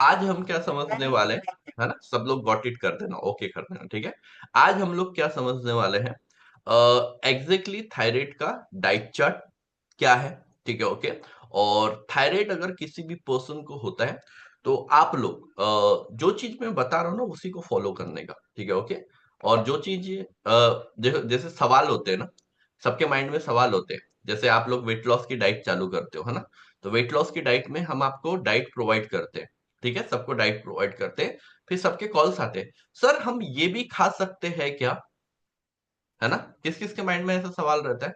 आज हम क्या समझने वाले हैं, है ना? सब लोग गॉट इट कर देना, ओके कर देना, ठीक है। आज हम लोग क्या समझने वाले हैं, एग्जैक्टली थायराइड का डाइट चार्ट क्या है, ठीक है, ओके। और थायराइड अगर किसी भी पर्सन को होता है तो आप लोग जो चीज मैं बता रहा हूँ ना उसी को फॉलो करने का, ठीक है, ओके। और जो चीज जैसे सवाल होते हैं ना, सबके माइंड में सवाल होते हैं। जैसे आप लोग वेट लॉस की डाइट चालू करते हो, है ना? तो वेट लॉस की डाइट में हम आपको डाइट प्रोवाइड करते हैं, ठीक है, सबको डाइट प्रोवाइड करते हैं। फिर सबके कॉल्स आते हैं, सर हम ये भी खा सकते हैं क्या, है ना? किस किस के माइंड में ऐसा सवाल रहता है?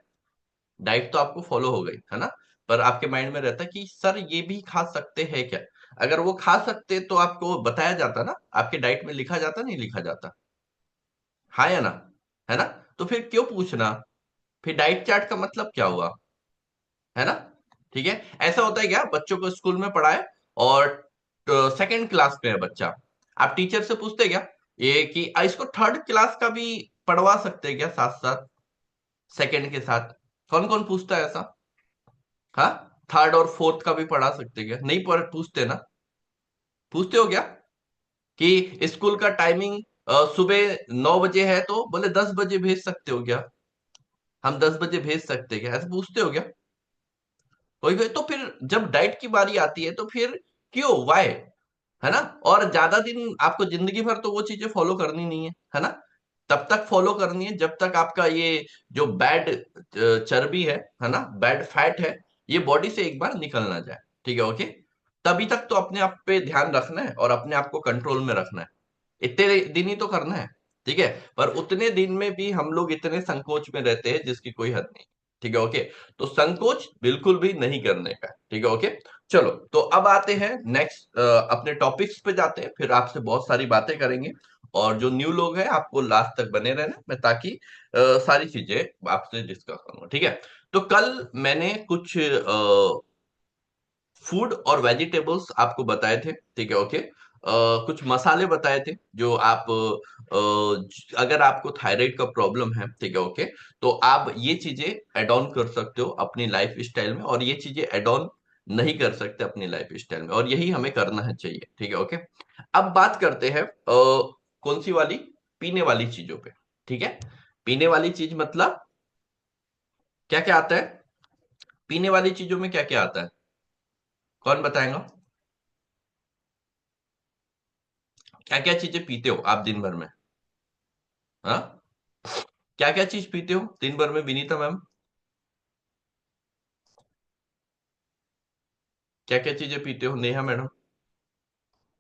डाइट तो आपको फॉलो हो गई, है ना? पर आपके माइंड में रहता है कि सर ये भी खा सकते हैं क्या? अगर वो खा सकते तो आपको बताया जाता ना, आपके डाइट में लिखा जाता, नहीं लिखा जाता? हाँ या ना? है ना? तो फिर क्यों पूछना? फिर डाइट चार्ट का मतलब क्या हुआ, है ना? ठीक है। ऐसा होता है क्या, बच्चों को स्कूल में पढ़ाए और सेकंड क्लास में है बच्चा, आप टीचर से पूछते क्या ये कि इसको थर्ड क्लास का भी पढ़वा सकते हैं क्या साथ साथ, सेकंड के साथ? कौन कौन पूछता है ऐसा? हाँ, थर्ड और फोर्थ का भी पढ़ा सकते क्या? नहीं पढ़ पूछते ना? पूछते हो क्या कि स्कूल का टाइमिंग सुबह 9 बजे है तो बोले 10 बजे भेज सकते हो क्या? हम 10 बजे भेज सकते हैं क्या, ऐसा पूछते हो क्या? कोई कोई तो फिर जब डाइट की बारी आती है तो फिर क्यों, वाई, है ना? और ज्यादा दिन आपको जिंदगी भर तो वो चीजें फॉलो करनी नहीं है ना? तब तक फॉलो करनी है जब तक आपका ये जो बैड चर्बी है ना, बैड फैट है, ये बॉडी से एक बार निकल ना जाए, ठीक है, ओके। तभी तक तो अपने आप पे ध्यान रखना है और अपने आप को कंट्रोल में रखना है। इतने दिन ही तो करना है, ठीक है। पर उतने दिन में भी हम लोग इतने संकोच में रहते हैं जिसकी कोई हद नहीं, ठीक है, ओके। तो संकोच बिल्कुल भी नहीं करने का, ठीक है, ओके। चलो, तो अब आते हैं नेक्स्ट अपने टॉपिक्स पे जाते हैं, फिर आपसे बहुत सारी बातें करेंगे। और जो न्यू लोग हैं आपको लास्ट तक बने रहना, मैं ताकि सारी चीजें आपसे डिस्कस करूंगा, ठीक है। तो कल मैंने कुछ फूड और वेजिटेबल्स आपको बताए थे, ठीक है, ओके। कुछ मसाले बताए थे जो आप अगर आपको थायराइड का प्रॉब्लम है, ठीक है, ओके, तो आप ये चीजें एड ऑन कर सकते हो अपनी लाइफ स्टाइल में, और ये चीजें एड ऑन नहीं कर सकते अपनी लाइफ स्टाइल में, और यही हमें करना है चाहिए, ठीक है, ओके। अब बात करते हैं कौन सी वाली, पीने वाली चीजों पे, ठीक है। पीने वाली चीज मतलब क्या क्या आता है? पीने वाली चीजों में क्या क्या आता है, कौन बताएगा? क्या क्या चीजें पीते हो आप दिन भर में? हाँ, क्या क्या चीज पीते हो दिन भर में, विनीता मैम? क्या क्या चीजें पीते हो, नेहा मैडम?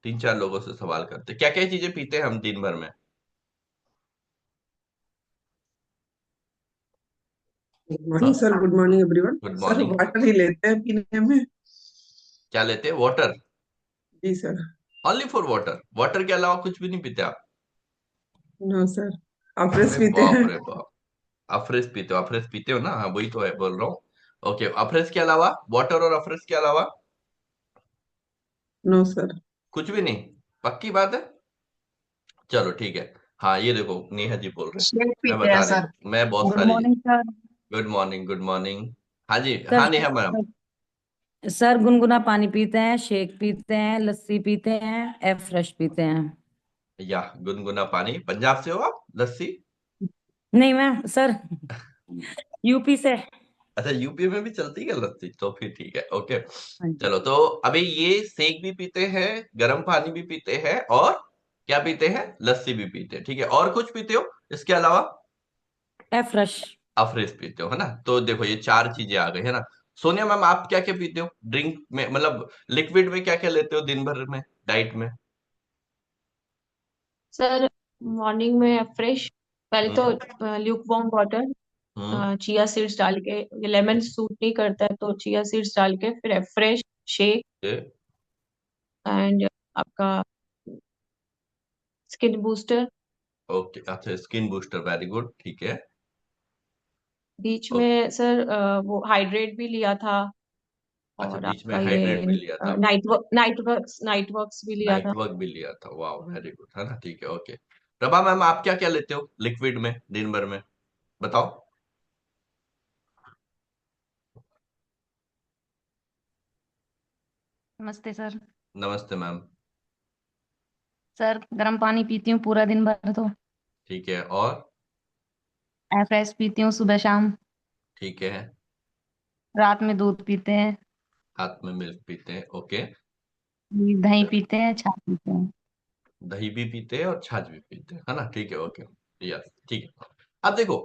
तीन चार लोगों से सवाल करते, क्या क्या चीजें पीते हैं हम दिन भर में? गुड हाँ, morning sir, good morning everyone. Good sir morning. Water ही लेते हैं पीने में। क्या लेते हैं, वाटर? जी sir. Only for water? Water के अलावा कुछ भी नहीं पीते आप? No sir. आप फ्रेश अरे पीते बाप हैं? रे बाप, अफरेज पीते हो? अफरेज पीते हो ना, हाँ वही तो है बोल रहा हूँ। ओके, अफरेज के अलावा, वाटर और अफरेज के अलावा नो सर। कुछ भी नहीं? पक्की बात है? चलो ठीक है। हाँ, ये देखो नेहा जी बोल रहे हैं, शेक मैं पीते हैं बता रहे सर। हैं, मैं बहुत गुड सारी। Morning sir. Good morning, good morning. हाँ जी, सर हाँ नेहा मैम। सर गुनगुना पानी पीते हैं, शेक पीते हैं, लस्सी पीते हैं, एफ फ्रेश पीते हैं। या गुनगुना पानी, पंजाब से हो आप? लस्सी? नहीं मैम सर, यूपी से। अच्छा, यूपी में भी चलती है लस्सी, तो फिर ठीक है, ओके। हाँ जी। चलो, तो अभी ये शेक भी पीते हैं, गर्म पानी भी पीते हैं, और क्या पीते हैं, लस्सी भी पीते हैं, ठीक है। और कुछ पीते हो इसके अलावा? F fresh. अफरेज पीते हो, है ना? तो देखो ये चार चीजें आ गई, है ना? सोनिया मैम, आप क्या क्या पीते हो ड्रिंक में, मतलब लिक्विड में क्या क्या लेते हो दिन भर में, डाइट में? सर मॉर्निंग में फ्रेश, पहले तो हम्म। ल्यूक वार्म वाटर, हम्म। चिया सीड्स डाल के, ये लेमन सूट नहीं करता है तो चिया सीड्स डाल के, फिर फ्रेश शेक ओके। एंड आपका स्किन बूस्टर। ओके, अच्छा, स्किन बूस्टर, वेरी गुड, ठीक है। बीच ओके। में सर वो हाइड्रेट भी लिया था, अच्छा, और बीच में आपका हाइड्रेट ये भी लिया था आपने? नाइट वर्क्स भी लिया नाइट था। वर्क भी लिया था, वाह वेरी गुड, है ना, ठीक है, ओके। प्रभा मैम, आप क्या क्या लेते हो लिक्विड में दिन भर में, बताओ? नमस्ते सर। नमस्ते मैम। सर गर्म पानी पीती हूँ पूरा दिन भर तो। ठीक है, और? एफ्रेश पीती हूँ सुबह शाम। ठीक है। रात में दूध पीते हैं। रात में मिल्क पीते हैं, ओके। दही पीते हैं, छाछ पीते हैं। दही भी पीते हैं और छाछ भी पीते हैं, है ना? ठीक है, ओके। यस, ठीक है। अब देखो,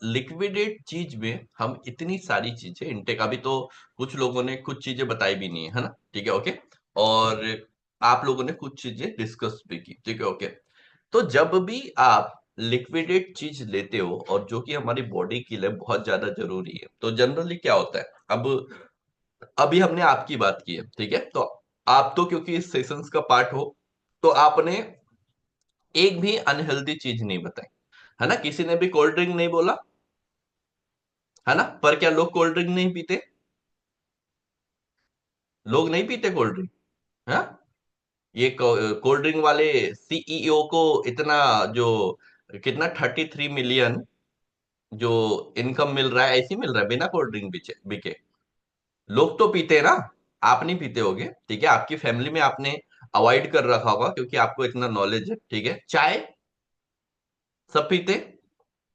लिक्विडेट चीज में हम इतनी सारी चीजें इनटेक, अभी तो कुछ लोगों ने कुछ चीजें बताई भी नहीं है ना? ठीक है, ओके। और आप लोगों ने कुछ चीजें डिस्कस भी की, ठीक है, ओके। तो जब भी आप लिक्विडेट चीज लेते हो और जो कि हमारी बॉडी के लिए बहुत ज्यादा जरूरी है, तो जनरली क्या होता है? अब अभी हमने आपकी बात की है, ठीक है, तो आप तो क्योंकि इस सेशंस का पार्ट हो, तो आपने एक भी अनहेल्दी चीज नहीं बताई, है ना? किसी ने भी कोल्ड ड्रिंक नहीं बोला, है ना? पर क्या लोग कोल्ड ड्रिंक नहीं पीते? लोग नहीं पीते कोल्ड ड्रिंक, है? ये कोल्ड ड्रिंक वाले सीईओ को इतना, जो कितना 33 मिलियन जो इनकम मिल रहा है, ऐसे ही मिल रहा है बिना कोल्ड ड्रिंक बिके? लोग तो पीते हैं ना? आप नहीं पीते होगे, ठीक है, आपकी फैमिली में आपने अवॉइड कर रखा होगा क्योंकि आपको इतना नॉलेज है, ठीक है। चाय सब पीते,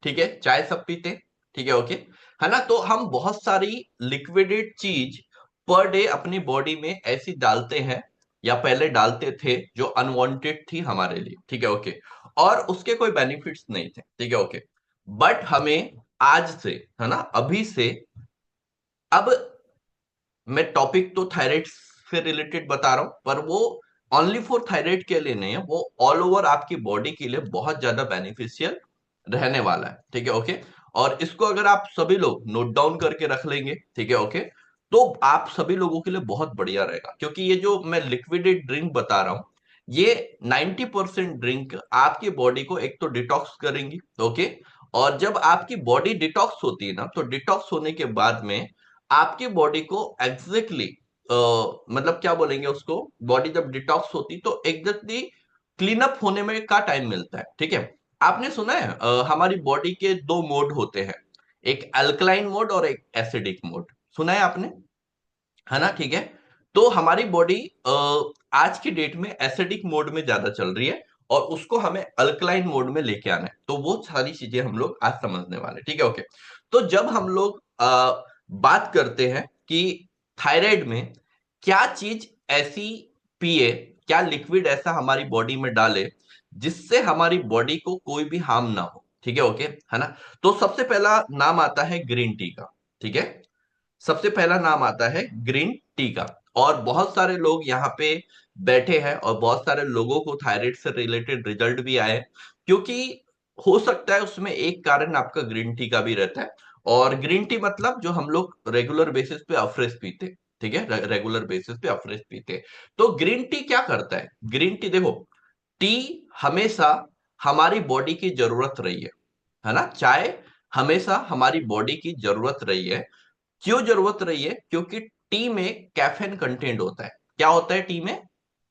ठीक है, चाय सब पीते, ठीक है, ओके, है ना? तो हम बहुत सारी लिक्विडेट चीज पर डे अपनी बॉडी में ऐसी डालते हैं, या पहले डालते थे, जो अनवांटेड थी हमारे लिए, ठीक है, ओके। और उसके कोई बेनिफिट्स नहीं थे, ठीक है, ओके। बट हमें आज से, है ना, अभी से, अब मैं टॉपिक तो थायराइड से रिलेटेड बता रहा हूं, पर वो ओनली फॉर थायराइड के लिए नहीं है, वो ऑल ओवर आपकी बॉडी के लिए बहुत ज्यादा बेनिफिशियल रहने वाला है, ठीक है, ओके। और इसको अगर आप सभी लोग नोट डाउन करके रख लेंगे, ठीक है, ओके, तो आप सभी लोगों के लिए बहुत बढ़िया रहेगा, क्योंकि ये जो मैं लिक्विडेड ड्रिंक बता रहा हूं, ये 90% ड्रिंक आपकी बॉडी को एक तो डिटॉक्स करेंगी, ओके। और जब आपकी बॉडी डिटॉक्स होती है ना, तो डिटॉक्स होने के बाद में आपकी बॉडी को एग्जैक्टली मतलब क्या बोलेंगे उसको, बॉडी जब डिटॉक्स होती तो एग्जैक्टली क्लीन अप होने में का टाइम मिलता है, ठीक है। आपने सुना है हमारी बॉडी के दो मोड होते हैं, एक अल्कलाइन मोड और एक एसिडिक मोड, सुना है आपने, है ना? ठीक है। तो हमारी बॉडी आज की डेट में एसिडिक मोड में ज्यादा चल रही है, और उसको हमें अल्कलाइन मोड में लेके आना है, तो वो सारी चीजें हम लोग आज समझने वाले, ठीक है, ओके। तो जब हम लोग बात करते हैं कि थायराइड में क्या चीज ऐसी पिए, क्या लिक्विड ऐसा हमारी बॉडी में डाले जिससे हमारी बॉडी को कोई भी हार्म ना हो, ठीक है, ओके, है ना? तो सबसे पहला नाम आता है ग्रीन टी का, ठीक है। सबसे पहला नाम आता है ग्रीन टी का। और बहुत सारे लोग यहाँ पे बैठे हैं, और बहुत सारे लोगों को थायराइड से रिलेटेड रिजल्ट भी आए, क्योंकि हो सकता है उसमें एक कारण आपका ग्रीन टी का भी रहता है। और ग्रीन टी मतलब जो हम लोग रेगुलर बेसिस पे अफ्रेश पीते, ठीक है, रेगुलर बेसिस पे अफ्रेश पीते। तो ग्रीन टी क्या करता है? ग्रीन टी देखो, टी हमेशा हमारी बॉडी की जरूरत रही है ना? चाय हमेशा हमारी बॉडी की जरूरत रही है। क्यों जरूरत रही है? क्योंकि टी में कैफीन कंटेंट होता है। क्या होता है टी में?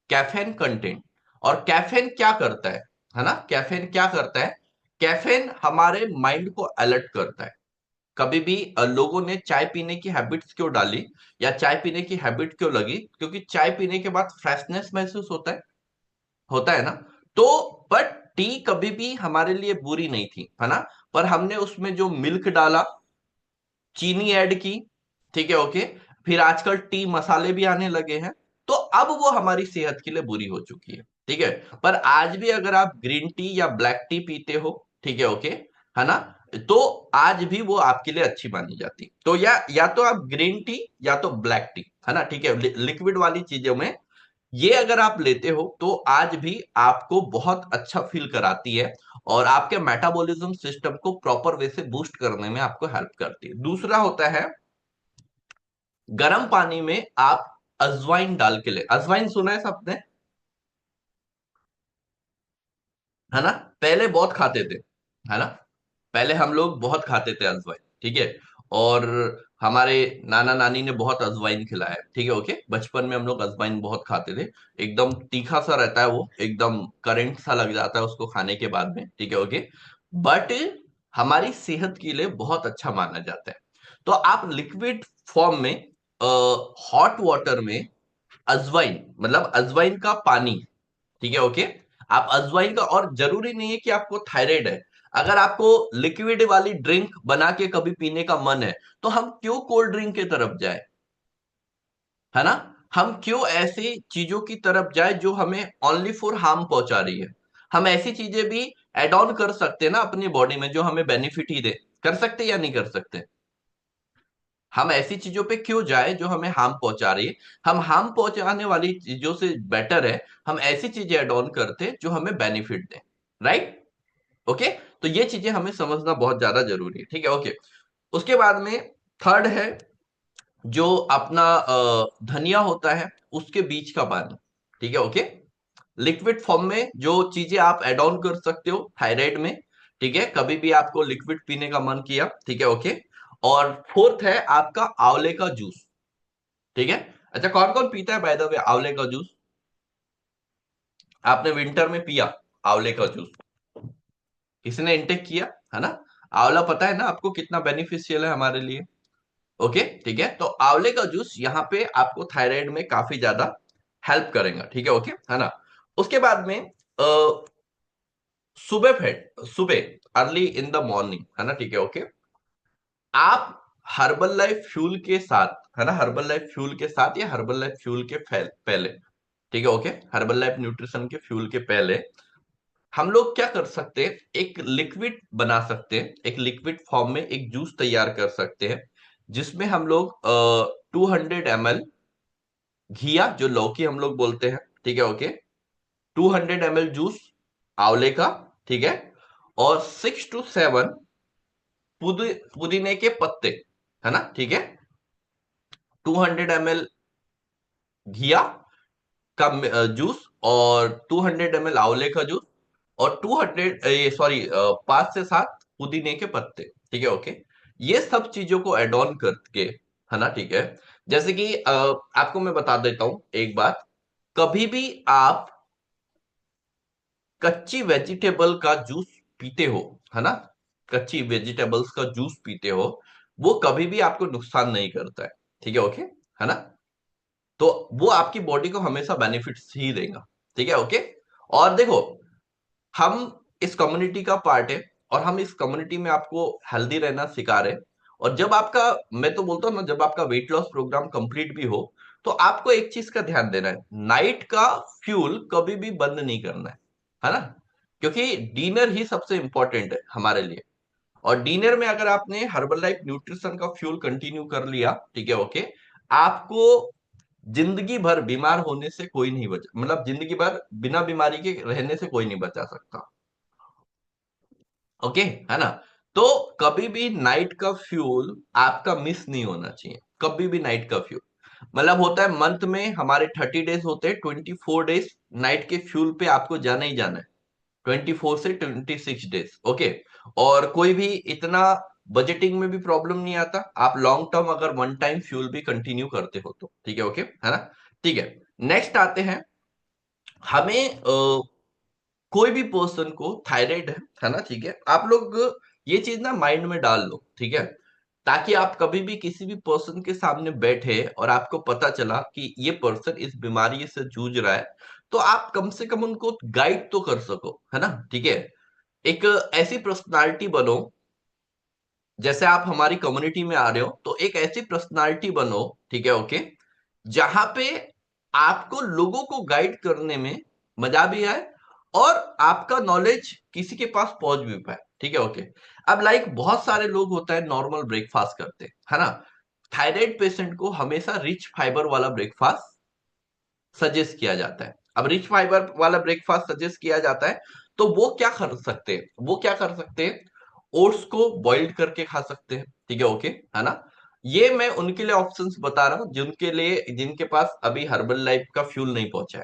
Caffeine content. और कैफीन क्या करता है ना? कैफीन क्या करता है? कैफीन हमारे माइंड को अलर्ट करता है। कभी भी लोगों ने चाय पीने की हैबिट्स क्यों डाली, या चाय पीने की हैबिट क्यों लगी? क्योंकि चाय पीने के बाद फ्रेशनेस महसूस होता है ना? तो बट टी कभी भी हमारे लिए बुरी नहीं थी, है ना? पर हमने उसमें जो मिल्क डाला, चीनी ऐड की, ठीक है, ओके, फिर आजकल टी मसाले भी आने लगे हैं, तो अब वो हमारी सेहत के लिए बुरी हो चुकी है, ठीक है। पर आज भी अगर आप ग्रीन टी या ब्लैक टी पीते हो, ठीक है, ओके, है ना, तो आज भी वो आपके लिए अच्छी मानी जाती। तो या तो आप ग्रीन टी या तो ब्लैक टी, है ना, ठीक है, लिक्विड वाली चीजों में ये अगर आप लेते हो तो आज भी आपको बहुत अच्छा फील कराती है, और आपके मेटाबॉलिज्म सिस्टम को प्रॉपर वे से बूस्ट करने में आपको हेल्प करती है। दूसरा होता है, गर्म पानी में आप अजवाइन डाल के ले। अजवाइन सुना है सबने, है ना? पहले बहुत खाते थे, है ना? पहले हम लोग बहुत खाते थे अजवाइन, ठीक है। और हमारे नाना नानी ने बहुत अजवाइन खिलाया है, ठीक है, ओके। बचपन में हम लोग अजवाइन बहुत खाते थे। एकदम तीखा सा रहता है वो, एकदम करंट सा लग जाता है उसको खाने के बाद में, ठीक है, ओके। बट हमारी सेहत के लिए बहुत अच्छा माना जाता है। तो आप लिक्विड फॉर्म में हॉट वाटर में अजवाइन, मतलब अजवाइन का पानी, ठीक है, ओके, आप अजवाइन का, और जरूरी नहीं है कि आपको थायराइड है, अगर आपको लिक्विड वाली ड्रिंक बना के कभी पीने का मन है, तो हम क्यों कोल्ड ड्रिंक की तरफ जाए, है ना? हम क्यों ऐसी चीजों की तरफ जाए जो हमें ओनली फॉर हार्म पहुंचा रही है? हम ऐसी चीजें भी एड ऑन कर सकते हैं ना अपनी बॉडी में जो हमें बेनिफिट ही दे। कर सकते या नहीं कर सकते? हम ऐसी चीजों पे क्यों जाए जो हमें हार्म पहुंचा रही है? हम हार्म पहुंचाने वाली चीजों से बेटर है हम ऐसी चीजें एड ऑन करते जो हमें बेनिफिट दें। राइट? ओके, तो ये चीजें हमें समझना बहुत ज्यादा जरूरी है। ठीक है, ओके। उसके बाद में थर्ड है जो अपना धनिया होता है उसके बीज का पानी। ठीक है, ओके। लिक्विड फॉर्म में जो चीजें आप एड ऑन कर सकते हो थायराइड में। ठीक है, कभी भी आपको लिक्विड पीने का मन किया, ठीक है, ओके। और फोर्थ है आपका आंवले का जूस। ठीक है। अच्छा, कौन कौन पीता है बाय द वे आंवले का जूस? आपने विंटर में पिया आंवले का जूस? किसी ने इंटेक किया? है ना? आंवला पता है ना आपको कितना बेनिफिशियल है हमारे लिए। ओके, ठीक है। तो आंवले का जूस यहाँ पे आपको थायराइड में काफी ज्यादा हेल्प करेगा। ठीक है, ओके, है ना? उसके बाद में सुबह अर्ली इन द मॉर्निंग, है ना, ठीक है, ओके, आप हर्बल लाइफ फ्यूल के साथ, है ना, हर्बल लाइफ फ्यूल के साथ या हर्बल लाइफ फ्यूल के पहले, ठीक है, ओके, हर्बल लाइफ न्यूट्रिशन के फ्यूल के पहले हम लोग क्या कर सकते हैं, एक लिक्विड बना सकते हैं, एक लिक्विड फॉर्म में एक जूस तैयार कर सकते हैं जिसमें हम लोग 200 ml घिया, जो लौकी हम लोग बोलते हैं, ठीक है, ओके, 200 ml जूस आंवले का, ठीक है, और 6 to 7 पुदीने के पत्ते, है ना, ठीक है, 200 ml घिया का जूस और 200 ml आंवले का जूस और 200 ये सॉरी 5 से 7 पुदीने के पत्ते, ठीक है, ओके। ये सब चीजों को एड ऑन करके, है ना, ठीक है, जैसे कि आपको मैं बता देता हूं एक बात, कभी भी आप कच्ची वेजिटेबल का जूस पीते हो, है ना, कच्ची वेजिटेबल्स का जूस पीते हो, वो कभी भी आपको नुकसान नहीं करता है। ठीक है, ओके, है ना? तो वो आपकी बॉडी को हमेशा बेनिफिट्स ही देगा। ठीक है, ओके। और देखो, हम इस कम्युनिटी का पार्ट है और हम इस कम्युनिटी में आपको हेल्दी रहना सिखा रहे हैं। और जब आपका, मैं तो बोलता हूँ ना, जब आपका वेट लॉस प्रोग्राम कंप्लीट भी हो, तो आपको एक चीज का ध्यान देना है, नाइट का फ्यूल कभी भी बंद नहीं करना है ना? क्योंकि डिनर ही सबसे इंपॉर्टेंट है हमारे लिए। और डिनर में अगर आपने हर्बल लाइफ न्यूट्रिशन का फ्यूल कंटिन्यू कर लिया, ठीक है, ओके, आपको जिंदगी भर बीमार होने से कोई नहीं बचा, मतलब जिंदगी भर बिना बीमारी के रहने से कोई नहीं बचा सकता। ओके, है ना? तो कभी भी नाइट का फ्यूल आपका मिस नहीं होना चाहिए, कभी भी नाइट का फ्यूल। मतलब होता है मंथ में हमारे 30 डेज होते हैं, 24 डेज नाइट के फ्यूल पे आपको जाना ही जाना है, 24 से 26 डेज। ओके, और कोई भी इतना बजटिंग में भी प्रॉब्लम नहीं आता, आप लॉन्ग टर्म अगर वन टाइम फ्यूल भी कंटिन्यू करते हो तो। ठीक है, ओके, है ना? ठीक है। नेक्स्ट आते हैं, हमें कोई भी पर्सन को थायराइड है ना, ठीक है, आप लोग ये चीज ना माइंड में डाल लो, ठीक है, ताकि आप कभी भी किसी भी पर्सन के सामने बैठे और आपको पता चला कि ये पर्सन इस बीमारी से जूझ रहा है, तो आप कम से कम उनको गाइड तो कर सको, है ना, ठीक है। एक ऐसी पर्सनालिटी बनो, जैसे आप हमारी कम्युनिटी में आ रहे हो तो एक ऐसी पर्सनालिटी बनो, ठीक है, ओके, जहां पे आपको लोगों को गाइड करने में मजा भी आए और आपका नॉलेज किसी के पास पहुंच भी पाए। ठीक है, ओके। अब लाइक बहुत सारे लोग होता है नॉर्मल ब्रेकफास्ट करते हैं, है ना, थायराइड पेशेंट को हमेशा रिच फाइबर वाला ब्रेकफास्ट सजेस्ट किया जाता है। अब रिच फाइबर वाला ब्रेकफास्ट सजेस्ट किया जाता है, तो वो क्या कर सकते हैं, वो क्या कर सकते हैं, ओट्स को बॉइल्ड करके खा सकते हैं। ठीक है, ओके, है ना? ये मैं उनके लिए ऑप्शंस बता रहा हूं जिनके लिए, जिनके पास अभी हर्बल लाइफ का फ्यूल नहीं पहुंचा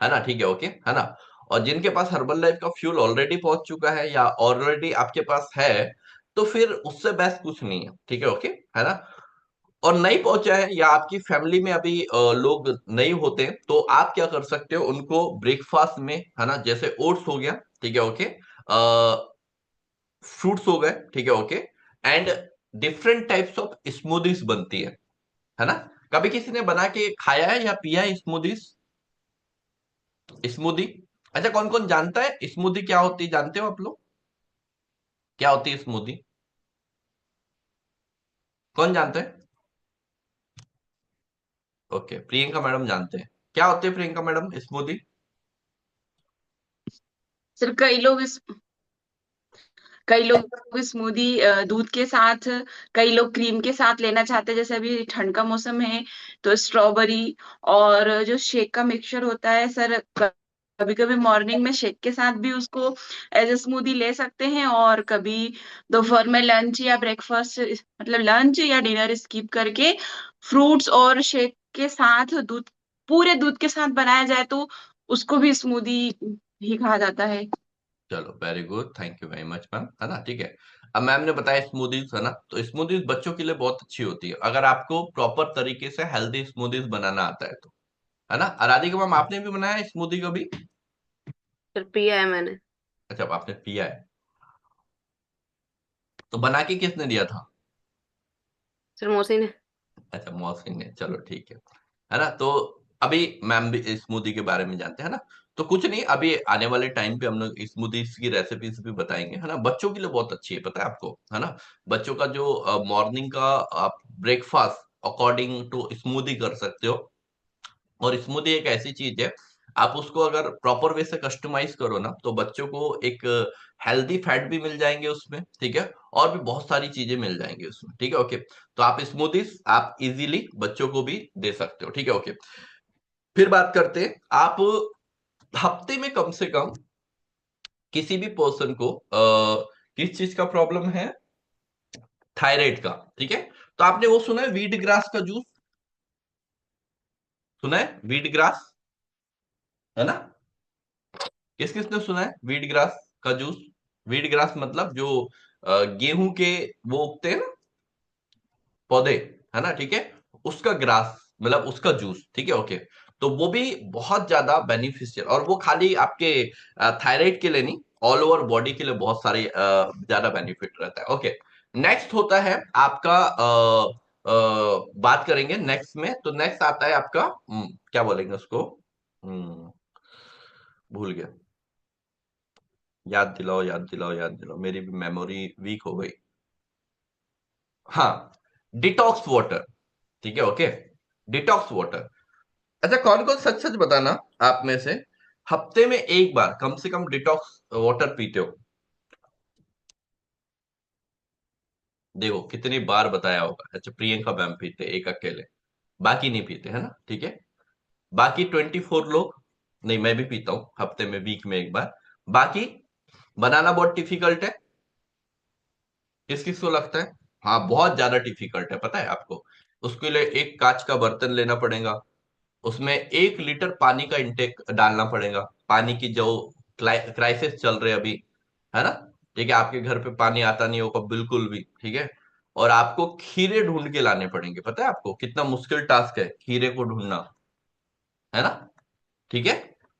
है ना, ठीक है, ओके, है ना? और जिनके पास हर्बल लाइफ का फ्यूल ऑलरेडी पहुंच चुका है या ऑलरेडी आपके पास है, तो फिर उससे बेस्ट कुछ नहीं है। ठीक है, ओके, है ना? और नहीं पहुंचा है या आपकी फैमिली में अभी लोग नहीं होते, तो आप क्या कर सकते हो, उनको ब्रेकफास्ट में, है ना, जैसे ओट्स हो गया, ठीक है, ओके, फ्रूट्स हो गए, ठीक है, okay, and different types of smoothies बनती है ना? कभी किसी ने बना के खाया है या पिया है स्मूदीज, स्मूदी? अच्छा, कौन कौन जानता है स्मूदी क्या होती है? जानते हो आप लोग क्या होती है स्मूदी? कौन जानता है? ओके, प्रियंका मैडम जानते हैं। क्या होती है प्रियंका मैडम स्मूदी? सर कई लोग स्मूदी दूध के साथ, कई लोग क्रीम के साथ लेना चाहते हैं, जैसे अभी ठंड का मौसम है तो स्ट्रॉबेरी और जो शेक का मिक्सचर होता है सर, कभी कभी मॉर्निंग में शेक के साथ भी उसको एज ए स्मूदी ले सकते हैं, और कभी दोपहर में लंच या ब्रेकफास्ट, मतलब लंच या डिनर स्किप करके फ्रूट्स और शेक के साथ दूध, पूरे दूध के साथ बनाया जाए तो उसको भी स्मूदी ही कहा जाता है। चलो, very good, thank you very much ma'am, है ना? ठीक है। अब मैम ने बताया स्मूदीज, है ना? तो स्मूदीज बच्चों के लिए बहुत अच्छी होती है अगर आपको प्रॉपर तरीके से हेल्दी स्मूदीज बनाना आता है तो, है ना? राधिका मैम, आपने भी बनाया स्मूदी कभी? सर पिया है मैंने। अच्छा, आपने पिया है। तो बना के किसने दिया था? सर मौसी ने। अच्छा, मौसी ने, चलो ठीक है ना? तो अभी मैम भी स्मूदी के बारे में जानते हैं ना? तो कुछ नहीं, अभी आने वाले टाइम पे हम लोग स्मूदीज की रेसिपीज भी बताएंगे, है ना? बच्चों के लिए बहुत अच्छी है, पता है आपको, है ना? बच्चों का जो मॉर्निंग का आप ब्रेकफास्ट अकॉर्डिंग टू स्मूदी कर सकते हो। और स्मूदी एक ऐसी चीज है, आप उसको अगर प्रॉपर वे से कस्टमाइज करो ना, तो बच्चों को एक हेल्दी फैट भी मिल जाएंगे उसमें, ठीक है? और भी बहुत सारी चीजें मिल जाएंगी उसमें, ठीक है? ओके। तो आप स्मूदीज आप इजीली बच्चों को भी दे सकते हो, ठीक है? ओके। फिर बात करते हैं, आप हफ्ते में कम से कम किसी भी पर्सन को किस चीज का प्रॉब्लम है? थायराइड का, ठीक है? तो आपने वो सुना है वीट ग्रास का जूस? सुना है वीट ग्रास, है ना? किस किसने सुना है वीट ग्रास का जूस? वीट ग्रास मतलब जो गेहूं के वो उगते हैं ना पौधे, है ना? ठीक है, उसका ग्रास, मतलब उसका जूस, ठीक है? ओके। तो वो भी बहुत ज्यादा बेनिफिशियल, और वो खाली आपके थायराइड के लिए नहीं, ऑल ओवर बॉडी के लिए बहुत सारे ज्यादा बेनिफिट रहता है। ओके। नेक्स्ट होता है आपका बात करेंगे नेक्स्ट में, तो नेक्स्ट आता है आपका क्या बोलेंगे उसको? हम्म, भूल गया। याद दिलाओ, याद दिलाओ, याद दिलाओ, मेरी भी मेमोरी वीक हो गई। हाँ, डिटॉक्स वाटर, ठीक है? Okay, detox water. अच्छा, कौन कौन सच सच बताना, आप में से हफ्ते में एक बार कम से कम डिटॉक्स वाटर पीते हो? देखो कितनी बार बताया होगा। अच्छा, प्रियंका मैम पीते एक अकेले, बाकी नहीं पीते, है ना? ठीक है। बाकी 24 लोग, नहीं मैं भी पीता हूँ हफ्ते में, वीक में एक बार। बाकी बनाना बहुत डिफिकल्ट है, किस किस को लगता है? हाँ, बहुत ज्यादा डिफिकल्ट है, पता है आपको? उसके लिए एक कांच का बर्तन लेना पड़ेगा, उसमें 1 लीटर पानी का इंटेक डालना पड़ेगा। पानी की जो क्राइसिस चल रहे अभी, है ना? ठीक है, आपके घर पे पानी आता नहीं होगा बिल्कुल भी, ठीक है? और आपको खीरे ढूंढ के लाने पड़ेंगे, पता है आपको कितना मुश्किल टास्क है खीरे को ढूंढना, है ना? ठीक है।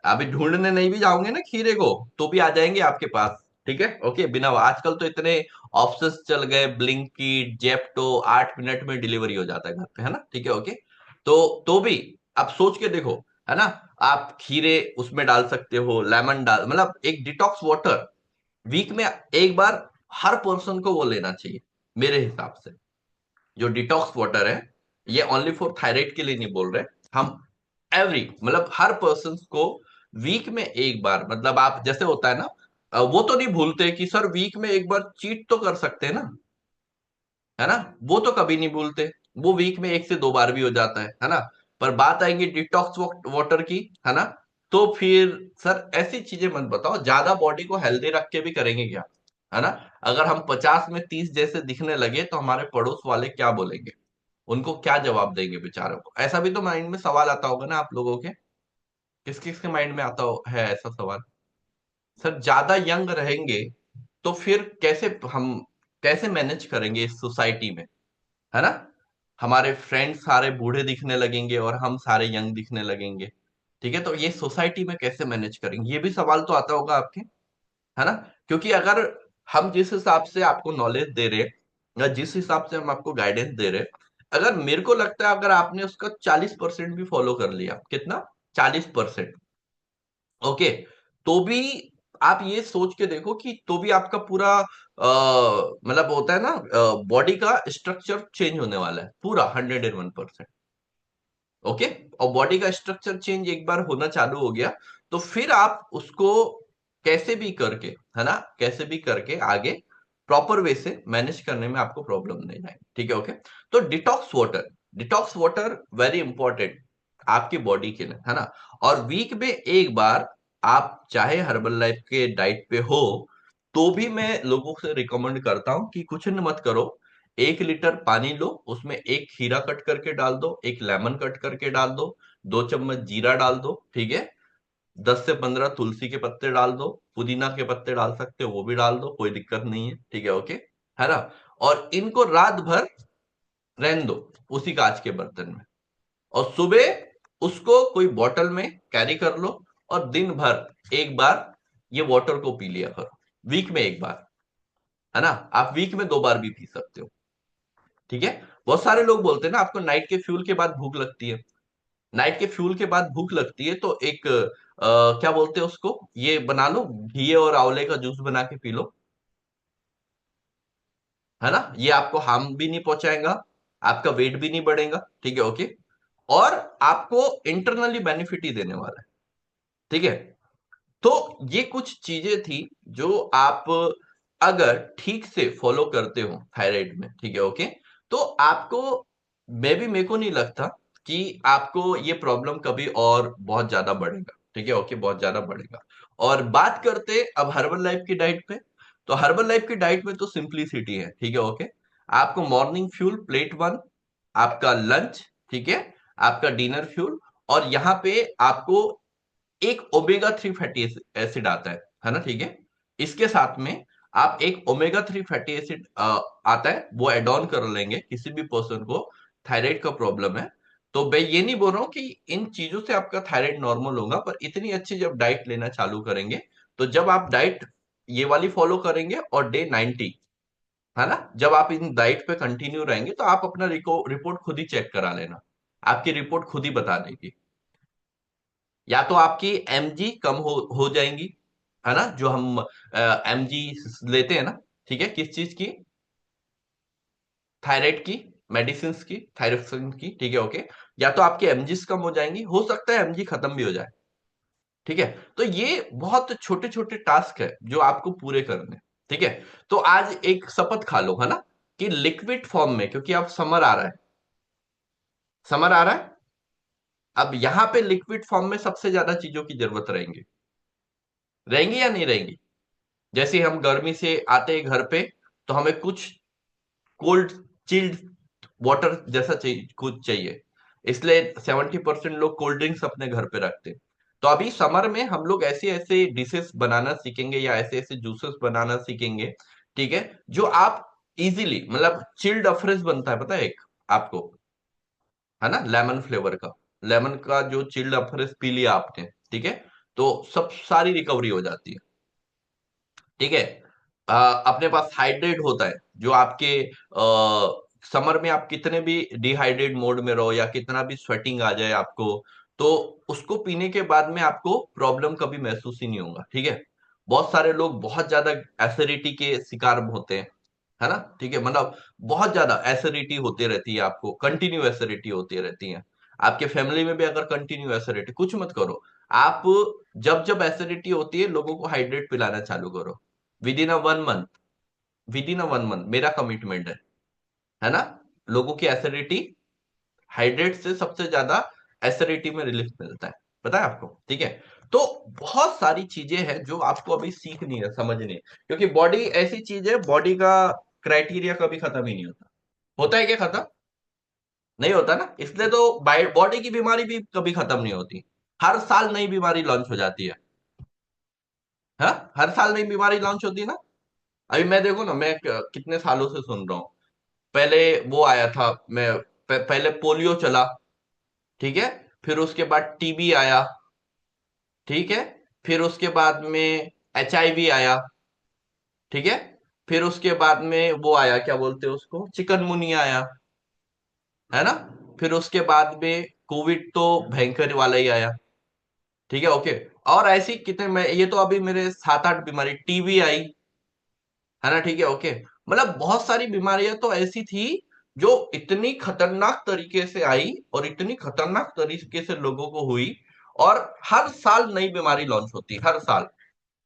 अभी ढूंढने नहीं भी जाओगे ना खीरे को, तो भी आ जाएंगे आपके पास, ठीक है? ओके, बिना, आजकल तो इतने ऑप्शंस चल गए, ब्लिंकिट, जेप्टो, 8 मिनट में डिलीवरी हो जाता है घर पे, है ना? ठीक है, ओके। तो भी आप सोच के देखो, है ना? आप खीरे उसमें डाल सकते हो, लेमन डाल, मतलब एक डिटॉक्स वाटर वीक में एक बार हर पर्सन को वो लेना चाहिए, मेरे हिसाब से। जो डिटॉक्स वाटर है, ये ओनली फॉर थायराइड के लिए नहीं बोल रहे हम, एवरी, मतलब हर पर्सन को वीक में एक बार, मतलब आप जैसे होता है ना, वो तो नहीं भूलते कि सर वीक में एक बार चीट तो कर सकते हैं ना, है ना? वो तो कभी नहीं भूलते, वो वीक में 1 से 2 बार भी हो जाता है ना? पर बात आएंगी डिटॉक्स वाटर की, है ना? तो फिर सर ऐसी चीजें मत बताओ, ज्यादा बॉडी को हेल्दी रख के भी करेंगे क्या, है ना? अगर हम 50 में 30 जैसे दिखने लगे तो हमारे पड़ोस वाले क्या बोलेंगे? उनको क्या जवाब देंगे बेचारों को? ऐसा भी तो माइंड में सवाल आता होगा ना आप लोगों के? किस किस के माइंड में आता है ऐसा सवाल? सर ज्यादा यंग रहेंगे तो फिर कैसे हम, कैसे मैनेज करेंगे इस सोसाइटी में, है ना? हमारे फ्रेंड्स सारे बूढ़े दिखने लगेंगे और हम सारे यंग दिखने लगेंगे, ठीक है? तो ये सोसाइटी में कैसे मैनेज करेंगे, ये भी सवाल तो आता होगा आपके, है ना? क्योंकि अगर हम जिस हिसाब से आपको नॉलेज दे रहे हैं, या जिस हिसाब से हम आपको गाइडेंस दे रहे हैं, अगर मेरे को लगता है अगर आपने उसका 40% भी फॉलो कर लिया, कितना, 40%, ओके, तो भी आप ये सोच के देखो कि तो भी आपका पूरा मतलब होता है ना, बॉडी का स्ट्रक्चर चेंज होने वाला है पूरा 101%। ओके। और बॉडी का स्ट्रक्चर चेंज एक बार होना चालू हो गया तो फिर आप उसको कैसे भी करके, है ना, कैसे भी करके आगे प्रॉपर वे से मैनेज करने में आपको प्रॉब्लम नहीं आएगी। ठीक है, ओके। तो डिटॉक्स वाटर वेरी इंपॉर्टेंट आपकी बॉडी के लिए, है ना। और वीक में एक बार आप चाहे हर्बल लाइफ के डाइट पे हो तो भी मैं लोगों से रिकमेंड करता हूं कि कुछ न मत करो, 1 लीटर पानी लो, उसमें एक खीरा कट करके डाल दो, एक लेमन कट करके डाल दो, 2 चम्मच जीरा डाल दो, ठीक है, 10 से 15 तुलसी के पत्ते डाल दो, पुदीना के पत्ते डाल सकते हो वो भी डाल दो, कोई दिक्कत नहीं है, ठीक है, ओके, है ना। और इनको रात भर रहने दो उसी कांच के बर्तन में, और सुबह उसको कोई बॉटल में कैरी कर लो, और दिन भर एक बार ये वाटर को पी लिया करो, वीक में एक बार, है ना। आप वीक में 2 बार भी पी सकते हो, ठीक है। बहुत सारे लोग बोलते हैं ना आपको नाइट के फ्यूल के बाद भूख लगती है, नाइट के फ्यूल के बाद भूख लगती है तो एक क्या बोलते हैं उसको, ये बना लो, घी और आंवले का जूस बना के पी लो, है ना। ये आपको हार्म भी नहीं पहुंचाएगा, आपका वेट भी नहीं बढ़ेगा, ठीक है, ओके। और आपको इंटरनली बेनिफिट ही देने वाला है, ठीक है। तो ये कुछ चीजें थी जो आप अगर ठीक से फॉलो करते हो थायराइड में, ठीक है, ओके, तो आपको, मेरे को नहीं लगता कि आपको ये प्रॉब्लम कभी और बहुत ज्यादा बढ़ेगा, ठीक है, ओके, बहुत ज्यादा बढ़ेगा। और बात करते अब हर्बल लाइफ की डाइट पे, तो हर्बल लाइफ की डाइट में तो सिंप्लिसिटी है, ठीक है, ओके। आपको मॉर्निंग फ्यूल प्लेट 1, आपका लंच, ठीक है, आपका डिनर फ्यूल, और यहाँ पे आपको एक ओमेगा 3 फैटी एसिड आता है ना, ठीक है। इसके साथ में आप एक ओमेगा 3 फैटी एसिड आता है, वो एड ऑन कर लेंगे किसी भी पर्सन को थायराइड का प्रॉब्लम है। तो मैं ये नहीं बोल रहा हूँ कि इन चीजों से आपका थायराइड नॉर्मल होगा, पर इतनी अच्छी जब डाइट लेना चालू करेंगे, तो जब आप डाइट ये वाली फॉलो करेंगे और डे 90, है ना, जब आप इन डाइट पे कंटिन्यू रहेंगे तो आप अपना रिपोर्ट खुद ही चेक करा लेना, आपकी रिपोर्ट खुद ही बता देगी। या तो आपकी एमजी कम हो जाएंगी, है ना, जो हम एमजी लेते हैं ना, ठीक है, किस चीज की, थायराइड की, मेडिसिन की, थायरोक्सिन की, ठीक है, ओके। या तो आपकी एमजीज कम हो जाएंगी, हो सकता है एमजी खत्म भी हो जाए, ठीक है। तो ये बहुत छोटे छोटे टास्क है जो आपको पूरे करने, ठीक है। तो आज एक शपथ खा लो, है ना, कि लिक्विड फॉर्म में, क्योंकि अब समर आ रहा है, समर आ रहा है, अब यहां पे लिक्विड फॉर्म में सबसे ज्यादा चीजों की जरूरत रहेंगी, रहेंगी या नहीं रहेंगी। जैसे हम गर्मी से आते हैं घर पे, तो हमें कुछ कोल्ड चिल्ड वाटर जैसा चाहिए, कुछ चाहिए, इसलिए 70% लोग कोल्ड ड्रिंक्स अपने घर पे रखते हैं। तो अभी समर में हम लोग ऐसे ऐसे डिशेस बनाना सीखेंगे या ऐसे ऐसे जूसेस बनाना सीखेंगे, ठीक है, जो आप इजीली, मतलब चिल्ड अफ्रेश बनता है, पता है एक आपको, है ना, लेमन फ्लेवर का, लेमन का जो चिल्ड अफ्रेश पी लिया आपने, ठीक है, तो सब सारी रिकवरी हो जाती है, ठीक है। अपने पास हाइड्रेट होता है, जो आपके समर में आप कितने भी डिहाइड्रेट मोड में रहो या कितना भी स्वेटिंग आ जाए आपको, तो उसको पीने के बाद में आपको प्रॉब्लम कभी महसूस ही नहीं होगा, ठीक है। बहुत सारे लोग बहुत ज्यादा एसिडिटी के शिकार होते हैं, है ना, ठीक है, मतलब बहुत ज्यादा एसिडिटी होती रहती है, आपको कंटिन्यू एसिडिटी होती रहती है, आपके फैमिली में भी अगर कंटिन्यू एसिडिटी, कुछ मत करो आप, जब जब एसिडिटी होती है लोगों को हाइड्रेट पिलाना चालू करो, with in a 1 month, with in a 1 month मेरा कमिटमेंट है ना। लोगों की एसिडिटी, हाइड्रेट से सबसे ज्यादा एसिडिटी में रिलीफ मिलता है, पता है आपको, ठीक है। तो बहुत सारी चीजें हैं जो आपको अभी सीखनी है, समझनी है, क्योंकि बॉडी ऐसी चीज है, बॉडी का क्राइटेरिया कभी खत्म ही नहीं होता, होता है क्या खत्म, नहीं होता ना, इसलिए तो बॉडी की बीमारी भी कभी खत्म नहीं होती, हर साल नई बीमारी लॉन्च हो जाती है, हाँ, हर साल नई बीमारी लॉन्च होती है ना। अभी मैं देखो ना, मैं कितने सालों से सुन रहा हूँ, पहले वो आया था, पहले पोलियो चला, ठीक है, फिर उसके बाद टीबी आया, ठीक है, फिर उसके बाद में HIV आया, ठीक है, फिर उसके बाद में वो आया, क्या बोलते हैं उसको, चिकनगुनिया आया, है ना, फिर उसके बाद में कोविड तो भयंकर वाला ही आया, ठीक है, ओके। और ऐसी कितने मैं ये तो अभी मेरे 7-8 बीमारी, टीबी आई, है ना, ठीक है, ओके। मतलब बहुत सारी बीमारियां तो ऐसी थी जो इतनी खतरनाक तरीके से आई और इतनी खतरनाक तरीके से लोगों को हुई, और हर साल नई बीमारी लॉन्च होती है, हर साल,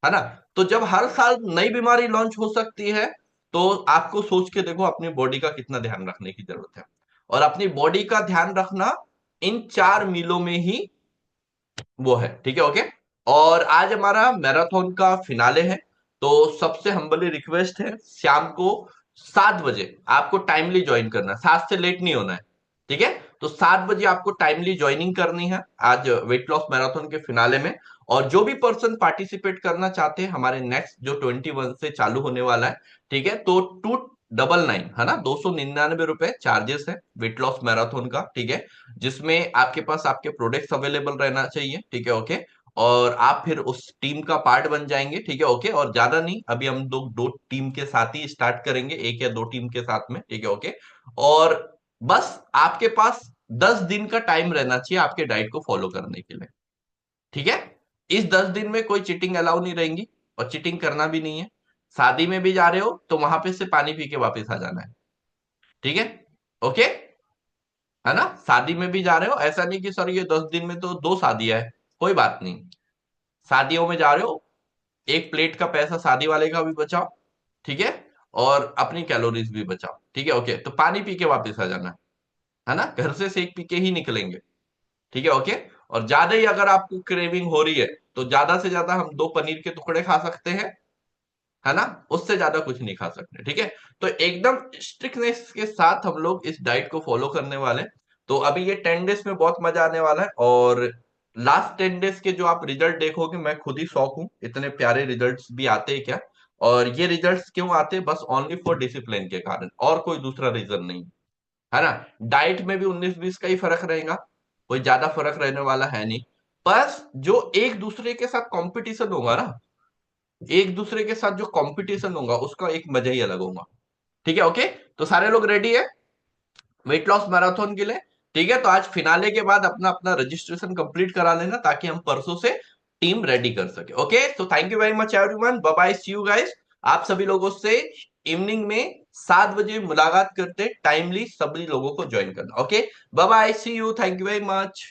है ना। तो जब हर साल नई बीमारी लॉन्च हो सकती है, तो आपको सोच के देखो अपनी बॉडी का कितना ध्यान रखने की जरूरत है। और अपनी बॉडी का ध्यान रखना इन 4 मीलों में ही वो है, ठीक है, ओके। और आज हमारा मैराथन का फिनाले है, तो सबसे हम्बली रिक्वेस्ट है, शाम को 7 बजे आपको टाइमली ज्वाइन करना है, 7 से लेट नहीं होना है, ठीक है। तो 7 बजे आपको टाइमली ज्वाइनिंग करनी है आज वेट लॉस मैराथन के फिनाले में। और जो भी पर्सन पार्टिसिपेट करना चाहते हैं, हमारे नेक्स्ट जो 21 से चालू होने वाला है, ठीक है, तो 299, है ना, 299 रुपए चार्जेस है वेट लॉस मैराथन का, ठीक है। जिसमें आपके पास आपके प्रोडक्ट्स अवेलेबल रहना चाहिए, ठीक है, ओके। और आप फिर उस टीम का पार्ट बन जाएंगे, ठीक है, ओके। और ज्यादा नहीं, अभी हम लोग 2 टीम के साथ ही स्टार्ट करेंगे, 1 या 2 टीम के साथ में, ठीक है, ओके। और बस आपके पास 10 दिन का टाइम रहना चाहिए आपके डाइट को फॉलो करने के लिए, ठीक है। इस 10 दिन में कोई चीटिंग अलाउ नहीं रहेंगी, और चीटिंग करना भी नहीं है। शादी में भी जा रहे हो तो वहां पे से पानी पी के वापस आ जाना है, ठीक है, ओके, है ना। शादी में भी जा रहे हो, ऐसा नहीं कि सर ये 10 दिन में तो 2 शादियां है, कोई बात नहीं। शादियों में जा रहे हो, एक प्लेट का पैसा शादी वाले का भी बचाओ, ठीक है, और अपनी कैलोरीज भी बचाओ, ठीक है, ओके। तो पानी पी के वापस आ जाना, है ना, घर से सेक पी के ही निकलेंगे, ठीक है, ओके। और ज्यादा ही अगर आपको क्रेविंग हो रही है, तो ज्यादा से ज्यादा हम 2 पनीर के टुकड़े खा सकते हैं, है ना, उससे ज्यादा कुछ नहीं खा सकते, ठीक है। तो एकदम स्ट्रिक्टनेस के साथ हम लोग इस डाइट को फॉलो करने वाले हैं। तो अभी ये 10 डेज में बहुत मजा आने वाला है, और लास्ट 10 डेज के जो आप रिजल्ट देखोगे, मैं खुद ही शौक हूँ, इतने प्यारे रिजल्ट्स भी आते हैं क्या। और ये रिजल्ट्स क्यों आते हैं, बस ओनली फॉर डिसिप्लिन के कारण, और कोई दूसरा रीजन नहीं, है ना। डाइट में भी 19-20 का ही फर्क रहेगा, कोई ज्यादा फर्क रहने वाला है नहीं। बस जो एक दूसरे के साथ कंपटीशन होगा ना, एक दूसरे के साथ जो कंपटीशन होगा, उसका एक मजा ही अलग होगा, ठीक है, ओके। तो सारे लोग रेडी है वेट लॉस मैराथन के लिए, ठीक है। तो आज फिनाले के बाद अपना अपना रजिस्ट्रेशन कंप्लीट करा लेना, ताकि हम परसों से टीम रेडी कर सके, ओके। तो thank you very much everyone, bye bye, see you guys. आप सभी लोगों से इवनिंग में 7 बजे मुलाकात करते, टाइमली सभी लोगों को ज्वाइन करना, okay. Bye bye, see you, thank you very much.